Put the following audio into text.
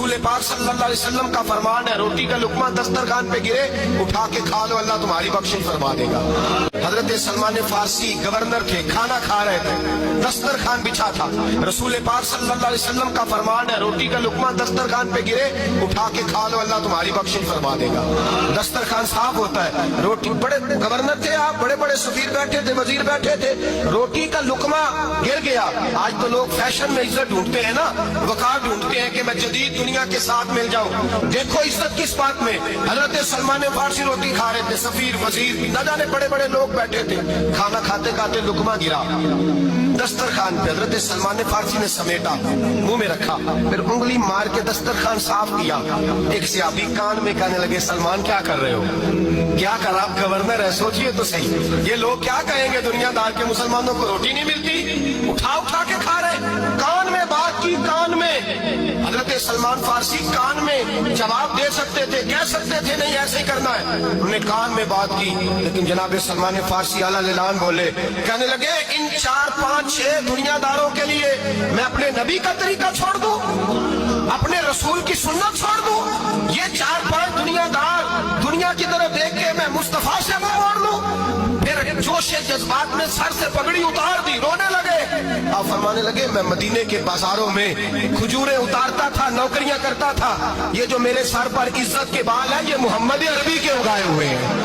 رسول پاک صلی اللہ علیہ وسلم کا فرمان ہے، روٹی کا لقمہ دسترخوان پہ گرے اٹھا کے کھا لو، اللہ تمہاری بخشش فرما دے گا۔ حضرت سلمان فارسی گورنر تھے، کھانا کھا رہے تھے، دسترخوان بچھا تھا، رسول پاک صلی اللہ علیہ وسلم کا فرمان ہے، روٹی کا لقمہ دسترخوان پہ گرے اٹھا کے کھا لو، اللہ تمہاری بخشش فرما دے گا۔ دسترخوان صاف ہوتا ہے، روٹی بڑے گورنر تھے آپ، بڑے بڑے سفیر بیٹھے تھے، وزیر بیٹھے تھے، روٹی کا لقمہ گر گیا۔ آج تو لوگ فیشن میں عزت ڈھونڈتے ہیں نا، وقار ڈھونڈتے ہیں کہ میں جدید دنیا کے ساتھ مل جاؤں۔ دیکھو عزت کس بات میں، حضرت سلمان فارسی روٹی کھا رہے تھے، سفیر وزیر نہ جانے بڑے بڑے لوگ بیٹھے تھے، کھانا کھاتے کھاتے لقمہ گرا دسترخوان پہ، حضرت سلمان فارسی نے سمیٹا، منہ میں رکھا، پھر انگلی مار کے دسترخوان صاف کیا۔ ایک صحابی کان میں کہنے لگے سلمان کیا کر رہے ہو، کیا کر، آپ گورنر ہے، سوچئے تو صحیح، یہ لوگ کیا کہیں گے دنیا دار کے مسلمانوں کو روٹی نہیں ملتی، اٹھا اٹھا کے کھا رہے، کان میں بات کی، کان میں۔ حضرت سلمان فارسی کان میں جواب دے سکتے تھے، کہہ سکتے تھے نہیں ایسے ہی کرنا ہے، انہوں نے کان میں بات کی، لیکن جناب سلمان فارسی اعلیٰ اعلان بولے، کہنے لگے ان 4 5 6 دنیا داروں کے لیے میں اپنے نبی کا طریقہ چھوڑ دوں، اپنے رسول کی سنت چھوڑ دوں، یہ 4 5 دنیا دار دنیا کی طرف دیکھ کے میں مصطفیٰ سے منہ موڑ لوں؟ پھر جوش جذبات میں سر سے پگڑی اتار دی، رونے لگے۔ آپ فرمانے لگے میں مدینے کے بازاروں میں کھجوریں اتارتا تھا، نوکریاں کرتا تھا، یہ جو میرے سر پر عزت کے بال ہیں یہ محمد عربی کے اگائے ہوئے ہیں۔